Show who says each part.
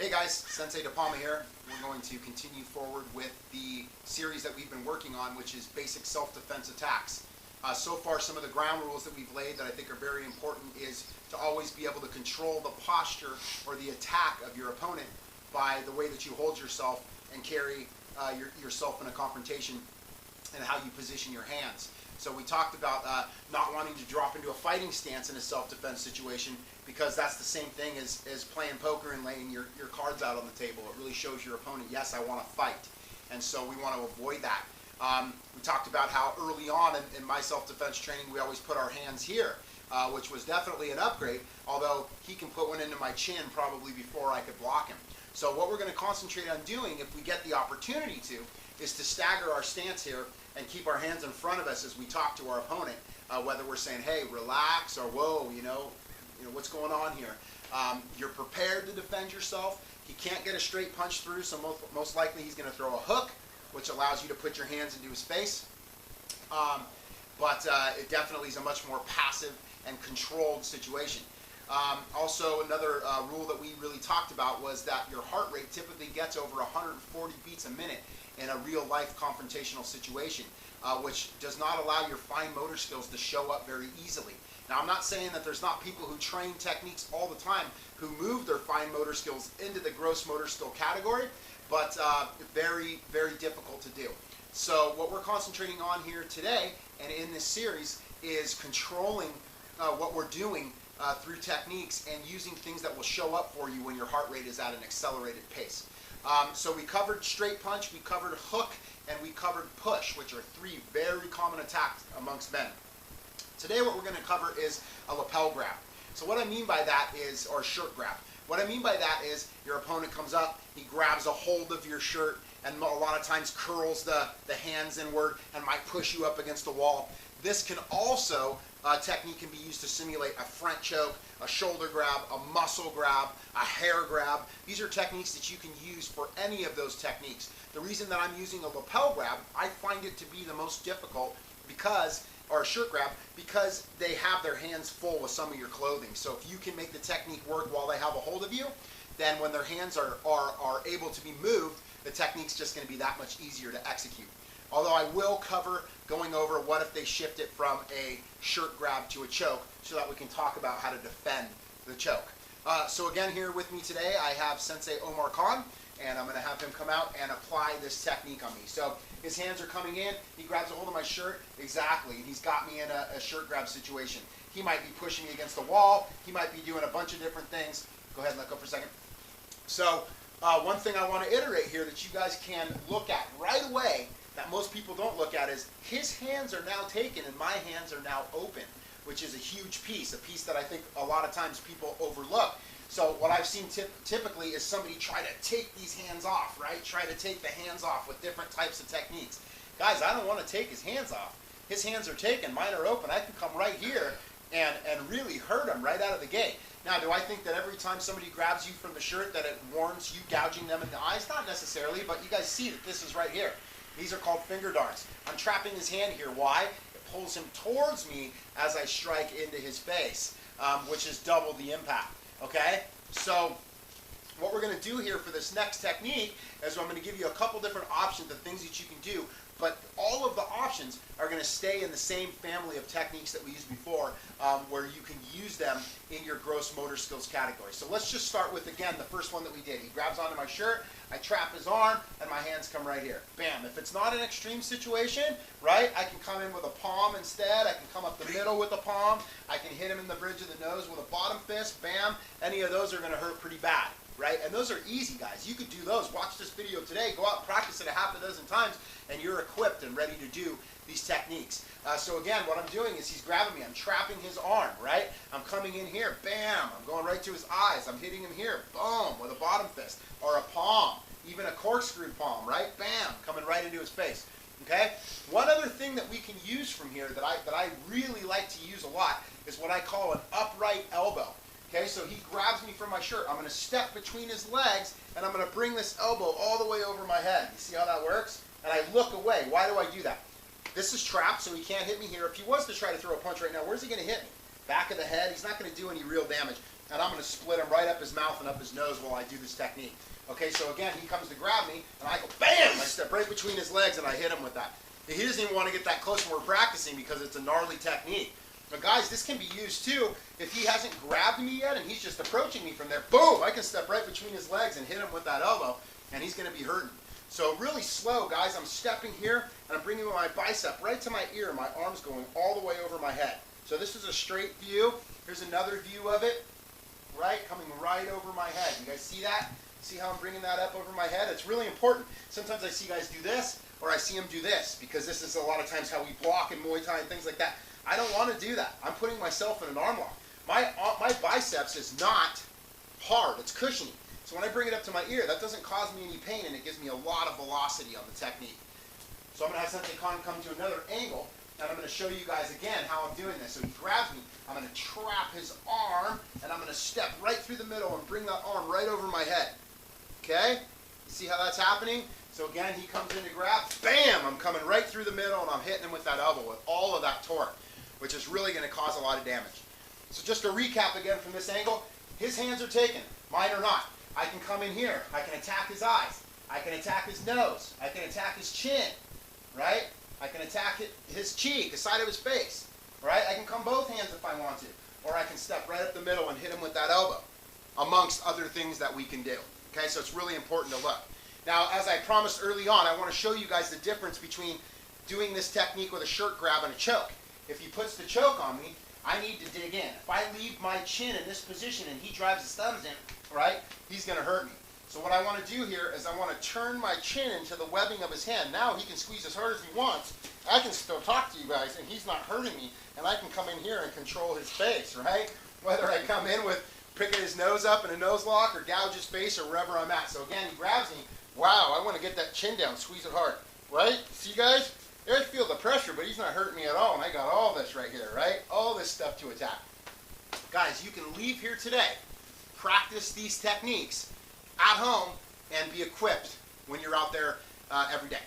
Speaker 1: Hey guys, Sensei DePalma here. We're going to continue forward with the series that we've been working on, which is basic self-defense attacks. So far, some of the ground rules that we've laid that I think are very important is to always be able to control the posture or the attack of your opponent by the way that you hold yourself and carry yourself in a confrontation and how you position your hands. So we talked about not wanting to drop into a fighting stance in a self-defense situation, because that's the same thing as playing poker and laying your cards out on the table. It really shows your opponent, yes, I want to fight. And so we want to avoid that. We talked about how early on in my self-defense training, we always put our hands here, which was definitely an upgrade, although he can put one into my chin probably before I could block him. So what we're going to concentrate on doing, if we get the opportunity to, is to stagger our stance here and keep our hands in front of us as we talk to our opponent, whether we're saying, hey, relax, or whoa, you know what's going on here. You're prepared to defend yourself. He can't get a straight punch through, so most likely he's going to throw a hook, which allows you to put your hands into his face. But it definitely is a much more passive and controlled situation. Also, another rule that we really talked about was that your heart rate typically gets over 140 beats a minute in a real-life confrontational situation, which does not allow your fine motor skills to show up very easily. Now, I'm not saying that there's not people who train techniques all the time who move their fine motor skills into the gross motor skill category, but very, very difficult to do. So what we're concentrating on here today and in this series is controlling what we're doing through techniques and using things that will show up for you when your heart rate is at an accelerated pace. So we covered straight punch, we covered hook, and we covered push, which are three very common attacks amongst men. Today what we're going to cover is a lapel grab. So what I mean by that is, or shirt grab. What I mean by that is your opponent comes up, he grabs a hold of your shirt, and a lot of times curls the hands inward and might push you up against the wall. This can also, technique can be used to simulate a front choke, a shoulder grab, a muscle grab, a hair grab. These are techniques that you can use for any of those techniques. The reason that I'm using a lapel grab, I find it to be the most difficult because, or a shirt grab, because they have their hands full with some of your clothing. So if you can make the technique work while they have a hold of you, then when their hands are able to be moved, the technique's just going to be that much easier to execute. Although I will cover going over what if they shift it from a shirt grab to a choke, so that we can talk about how to defend the choke. So again, here with me today, I have Sensei Omar Khan, and I'm going to have him come out and apply this technique on me. So his hands are coming in, he grabs a hold of my shirt, exactly, and he's got me in a shirt grab situation. He might be pushing me against the wall, he might be doing a bunch of different things. Go ahead and let go for a second. So one thing I want to iterate here that you guys can look at right away that most people don't look at is his hands are now taken and my hands are now open, which is a huge piece, a piece that I think a lot of times people overlook. So what I've seen typically is somebody try to take these hands off, right? Try to take the hands off with different types of techniques. Guys, I don't want to take his hands off. His hands are taken, mine are open. I can come right here and really hurt him right out of the gate. Now, do I think that every time somebody grabs you from the shirt that it warrants you gouging them in the eyes? Not necessarily, but you guys see that this is right here. These are called finger darts. I'm trapping his hand here. Why? It pulls him towards me as I strike into his face, which is double the impact. Okay? So what we're going to do here for this next technique is I'm going to give you a couple different options of things that you can do, but all of the options are going to stay in the same family of techniques that we used before, where you can use them in your gross motor skills category. So let's just start with, again, the first one that we did. He grabs onto my shirt, I trap his arm, and my hands come right here. Bam. If it's not an extreme situation, right, I can come in with a palm instead. I can come up the middle with a palm. I can hit him in the bridge of the nose with a bottom fist. Bam. Any of those are going to hurt pretty bad, right? And those are easy, guys. You could do those. Watch this video today. Go out and practice it a half a dozen times, and you're equipped and ready to do these techniques. So again, what I'm doing is he's grabbing me. I'm trapping his arm, right? I'm coming in here. Bam. I'm going right to his eyes. I'm hitting him here. Boom. With a bottom fist or a palm. Even a corkscrew palm, right? Bam. Coming right into his face. Okay? One other thing that we can use from here that I really like to use a lot is what I call an upright elbow. Okay, so he grabs me from my shirt. I'm going to step between his legs, and I'm going to bring this elbow all the way over my head. You see how that works? And I look away. Why do I do that? This is trapped, so he can't hit me here. If he was to try to throw a punch right now, where's he going to hit me? back of the head. He's not going to do any real damage. And I'm going to split him right up his mouth and up his nose while I do this technique. Okay, so again, he comes to grab me, and I go, bam! I step right between his legs, and I hit him with that. He doesn't even want to get that close when we're practicing because it's a gnarly technique. But guys, this can be used too if he hasn't grabbed me yet and he's just approaching me from there. Boom! I can step right between his legs and hit him with that elbow, and he's going to be hurting. So really slow, guys. I'm stepping here, and I'm bringing my bicep right to my ear. My arm's going all the way over my head. So this is a straight view. Here's another view of it, right? Coming right over my head. You guys see that? See how I'm bringing that up over my head? It's really important. Sometimes I see guys do this, or I see them do this, because this is a lot of times how we block in Muay Thai and things like that. I don't want to do that. I'm putting myself in an arm lock. My biceps is not hard. It's cushiony. So when I bring it up to my ear, that doesn't cause me any pain, and it gives me a lot of velocity on the technique. So I'm going to have Sensei Khan come to another angle, and I'm going to show you guys again how I'm doing this. So he grabs me. I'm going to trap his arm, and I'm going to step right through the middle and bring that arm right over my head. Okay? You see how that's happening? So again, he comes in to grab. Bam! I'm coming right through the middle, and I'm hitting him with that elbow with all of that torque, which is really going to cause a lot of damage. So just to recap again from this angle, his hands are taken. Mine are not. I can come in here. I can attack his eyes. I can attack his nose. I can attack his chin. Right? I can attack his cheek, the side of his face. Right? I can come both hands if I want to. Or I can step right up the middle and hit him with that elbow, amongst other things that we can do. Okay? So it's really important to look. Now, as I promised early on, I want to show you guys the difference between doing this technique with a shirt grab and a choke. If he puts the choke on me, I need to dig in. If I leave my chin in this position and he drives his thumbs in, right, he's going to hurt me. So what I want to do here is I want to turn my chin into the webbing of his hand. Now he can squeeze as hard as he wants. I can still talk to you guys, and he's not hurting me. And I can come in here and control his face, right? Whether I come in with picking his nose up in a nose lock or gouge his face or wherever I'm at. So again, he grabs me. Wow, I want to get that chin down, squeeze it hard, right? See, guys? I feel the pressure, but he's not hurting me at all, and I got all this right here, right? All this stuff to attack. Guys, you can leave here today, practice these techniques at home, and be equipped when you're out there every day.